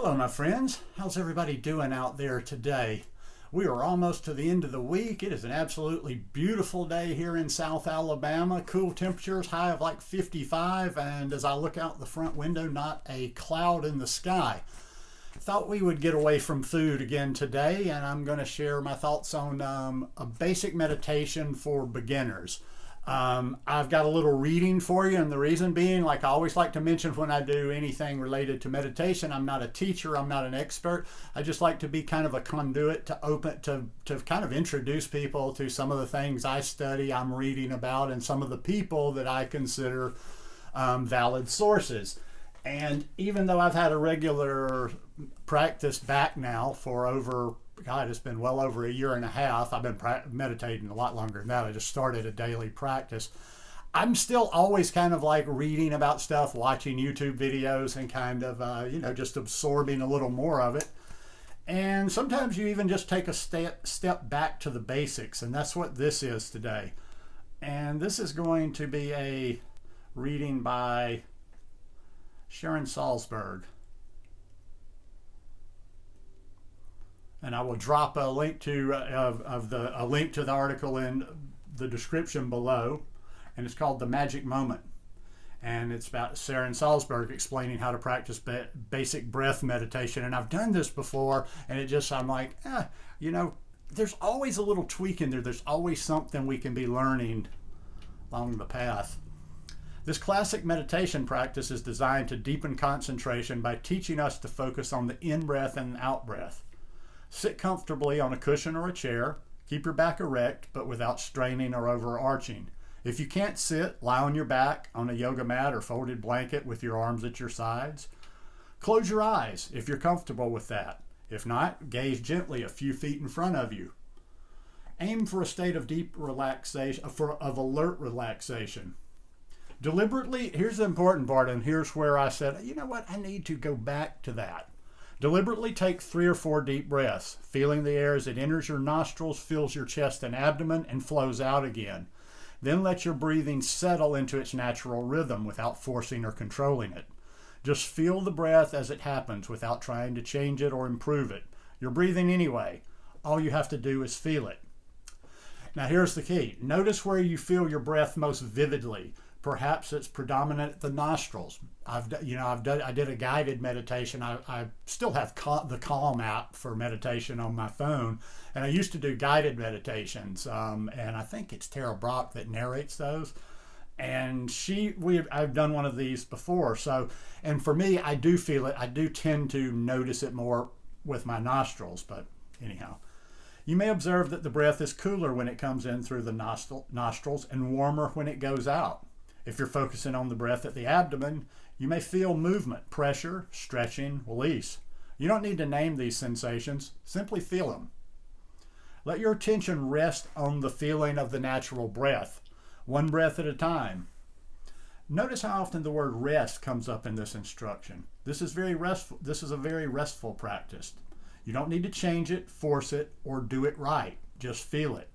Hello, my friends. How's everybody doing out there today? We are almost to the end of the week. It is an absolutely beautiful day here in South Alabama. Cool temperatures, high of like 55, and as I look out the front window, not a cloud in the sky. Thought we would get away from food again today, and I'm going to share my thoughts on a basic meditation for beginners. I've got a little reading for you, and the reason being, like I always like to mention when I do anything related to meditation, I'm not a teacher, I'm not an expert. I just like to be kind of a conduit to kind of introduce people to some of the things I study, I'm reading about, and some of the people that I consider valid sources. And even though I've had a regular practice back now for it's been well over a year and a half. I've been meditating a lot longer than that. I just started a daily practice. I'm still always kind of like reading about stuff, watching YouTube videos, and kind of, just absorbing a little more of it. And sometimes you even just take a step back to the basics, and that's what this is today. And this is going to be a reading by Sharon Salzberg. And I will drop a link to a link to the article in the description below, and it's called The Magic Moment, and it's about Sharon Salzberg explaining how to practice basic breath meditation. And I've done this before, and I'm like, there's always a little tweak in there. There's always something we can be learning along the path. This classic meditation practice is designed to deepen concentration by teaching us to focus on the in-breath and out-breath. Sit comfortably on a cushion or a chair. Keep your back erect, but without straining or overarching. If you can't sit, lie on your back on a yoga mat or folded blanket with your arms at your sides. Close your eyes if you're comfortable with that. If not, gaze gently a few feet in front of you. Aim for a state of deep relaxation, of alert relaxation. Deliberately, here's the important part, and here's where I said, you know what, I need to go back to that. Deliberately take 3 or 4 deep breaths, feeling the air as it enters your nostrils, fills your chest and abdomen, and flows out again. Then let your breathing settle into its natural rhythm without forcing or controlling it. Just feel the breath as it happens without trying to change it or improve it. You're breathing anyway. All you have to do is feel it. Now here's the key. Notice where you feel your breath most vividly. Perhaps it's predominant at the nostrils. I did a guided meditation. I still have the Calm app for meditation on my phone, and I used to do guided meditations. And I think it's Tara Brach that narrates those. And I've done one of these before. So, and for me, I do feel it. I do tend to notice it more with my nostrils. But anyhow, you may observe that the breath is cooler when it comes in through the nostrils and warmer when it goes out. If you're focusing on the breath at the abdomen, you may feel movement, pressure, stretching, release. You don't need to name these sensations, simply feel them. Let your attention rest on the feeling of the natural breath, one breath at a time. Notice how often the word rest comes up in this instruction. This is a very restful practice. You don't need to change it, force it, or do it right. Just feel it.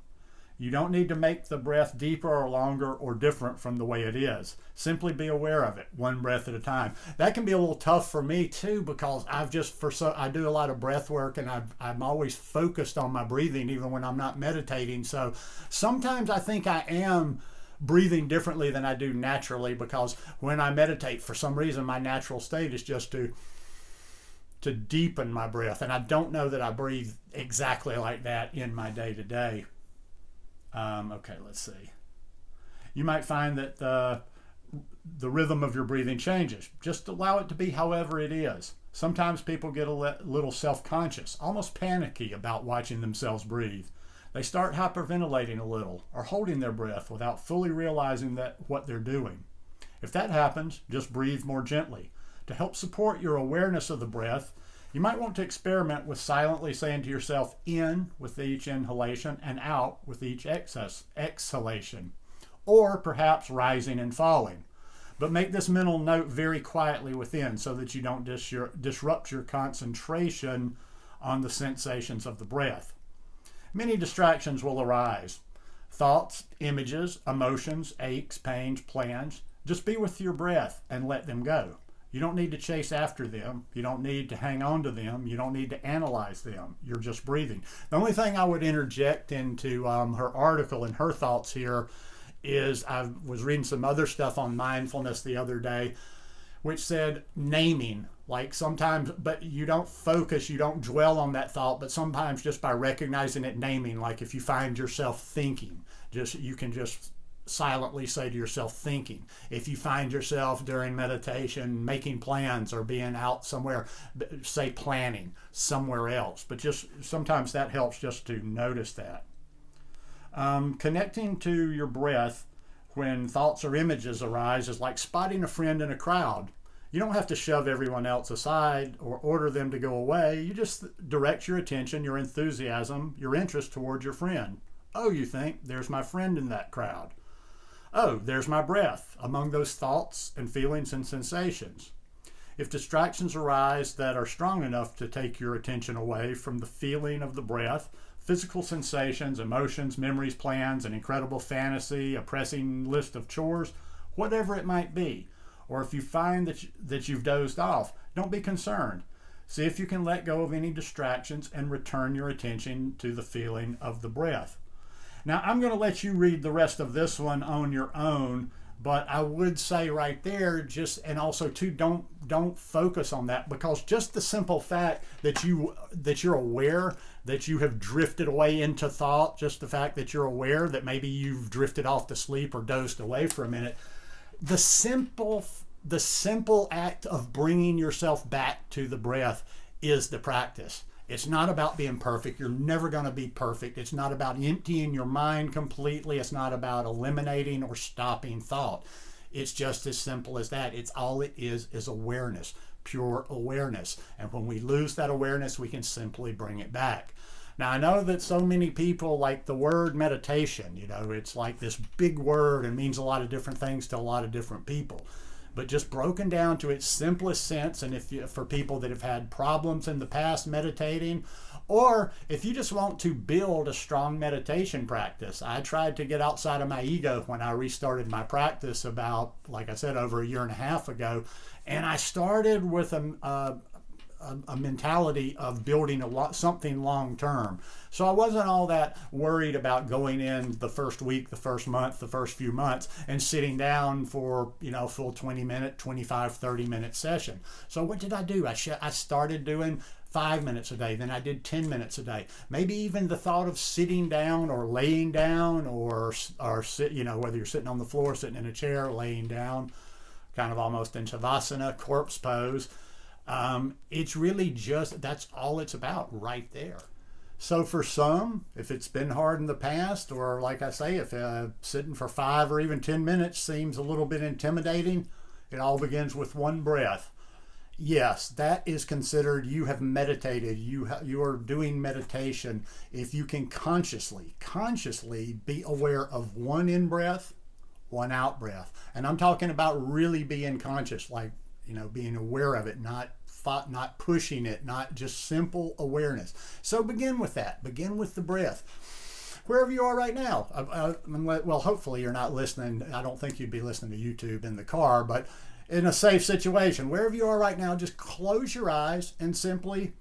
You don't need to make the breath deeper or longer or different from the way it is. Simply be aware of it, one breath at a time. That can be a little tough for me too, because I do a lot of breath work, and I'm always focused on my breathing even when I'm not meditating. So sometimes I think I am breathing differently than I do naturally, because when I meditate, for some reason my natural state is just to deepen my breath, and I don't know that I breathe exactly like that in my day-to-day. Okay, let's see. You might find that the rhythm of your breathing changes. Just allow it to be however it is. Sometimes people get a little self-conscious, almost panicky about watching themselves breathe. They start hyperventilating a little or holding their breath without fully realizing what they're doing. If that happens, just breathe more gently. To help support your awareness of the breath, you might want to experiment with silently saying to yourself, in with each inhalation and out with each exhalation, or perhaps rising and falling. But make this mental note very quietly within so that you don't disrupt your concentration on the sensations of the breath. Many distractions will arise. Thoughts, images, emotions, aches, pains, plans. Just be with your breath and let them go. You don't need to chase after them. You don't need to hang on to them. You don't need to analyze them. You're just breathing. The only thing I would interject into her article and her thoughts here is I was reading some other stuff on mindfulness the other day, which said naming. Like sometimes, but you don't focus, you don't dwell on that thought, but sometimes just by recognizing it, naming. Like if you find yourself thinking, you can just silently say to yourself thinking. If you find yourself during meditation making plans or being out somewhere, say planning somewhere else, but just sometimes that helps just to notice that. Connecting to your breath when thoughts or images arise is like spotting a friend in a crowd. You don't have to shove everyone else aside or order them to go away. You just direct your attention, your enthusiasm, your interest towards your friend. Oh, you think, there's my friend in that crowd. Oh, there's my breath among those thoughts and feelings and sensations. If distractions arise that are strong enough to take your attention away from the feeling of the breath, physical sensations, emotions, memories, plans, an incredible fantasy, a pressing list of chores, whatever it might be, or if you find that you've dozed off, don't be concerned. See if you can let go of any distractions and return your attention to the feeling of the breath. Now, I'm going to let you read the rest of this one on your own, but I would say right there, and also too, don't focus on that, because just the simple fact that you're aware that you have drifted away into thought, just the fact that you're aware that maybe you've drifted off to sleep or dozed away for a minute, the simple act of bringing yourself back to the breath is the practice. It's not about being perfect. You're never going to be perfect. It's not about emptying your mind completely. It's not about eliminating or stopping thought. It's just as simple as that. It's all it is awareness, pure awareness. And when we lose that awareness, we can simply bring it back. Now, I know that so many people like the word meditation. It's like this big word and means a lot of different things to a lot of different people. But just broken down to its simplest sense, and for people that have had problems in the past meditating, or if you just want to build a strong meditation practice. I tried to get outside of my ego when I restarted my practice about, like I said, over a year and a half ago, and I started with a mentality of building something long term. So I wasn't all that worried about going in the first week, the first month, the first few months and sitting down for, full 20-minute, 25, 30-minute session. So what did I do? I started doing 5 minutes a day, then I did 10 minutes a day. Maybe even the thought of sitting down or laying down or sit, whether you're sitting on the floor, sitting in a chair, laying down, kind of almost in Shavasana, corpse pose. It's really that's all it's about right there. So for some, if it's been hard in the past, or like I say, if sitting for 5 or even 10 minutes seems a little bit intimidating, it all begins with one breath. Yes, that is considered you have meditated. You are doing meditation if you can consciously be aware of one in breath, one out breath. And I'm talking about really being conscious, like being aware of it, not pushing it, not just simple awareness. So begin with that. Begin with the breath. Wherever you are right now. Well, hopefully you're not listening. I don't think you'd be listening to YouTube in the car, but in a safe situation, wherever you are right now, just close your eyes and simply.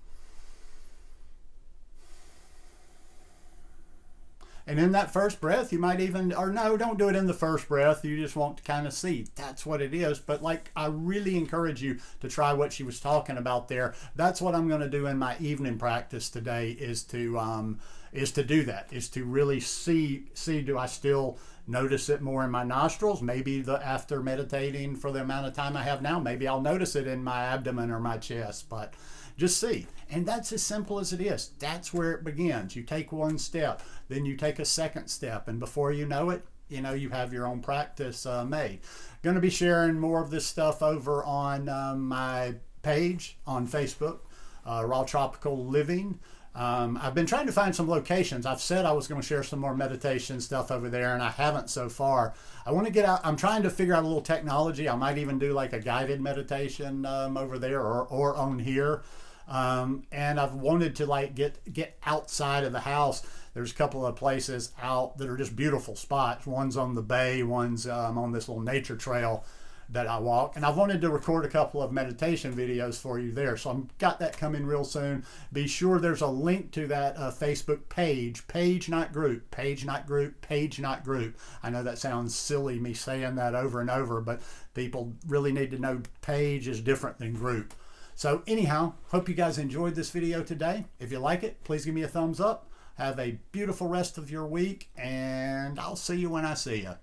And in that first breath, you might don't do it in the first breath. You just want to kind of see. That's what it is. But I really encourage you to try what she was talking about there. That's what I'm going to do in my evening practice today is to do that, is to really see, do I still notice it more in my nostrils? Maybe after meditating for the amount of time I have now, maybe I'll notice it in my abdomen or my chest, but just see. And that's as simple as it is. That's where it begins. You take one step, then you take a second step, and before you know it, you have your own practice made. Going to be sharing more of this stuff over on my page on Facebook, Raw Tropical Living. I've been trying to find some locations. I've said I was going to share some more meditation stuff over there, and I haven't so far. I want to get out. I'm trying to figure out a little technology. I might even do like a guided meditation over there or on here. And I've wanted to get outside of the house. There's a couple of places out that are just beautiful spots. One's on the bay, one's on this little nature trail that I walk, and I wanted to record a couple of meditation videos for you there, so I've got that coming real soon. Be sure there's a link to that Facebook page not group, page not group, page not group. I know that sounds silly, me saying that over and over, but people really need to know page is different than group. So anyhow, hope you guys enjoyed this video today. If you like it, please give me a thumbs up. Have a beautiful rest of your week, and I'll see you when I see you.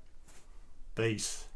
Peace.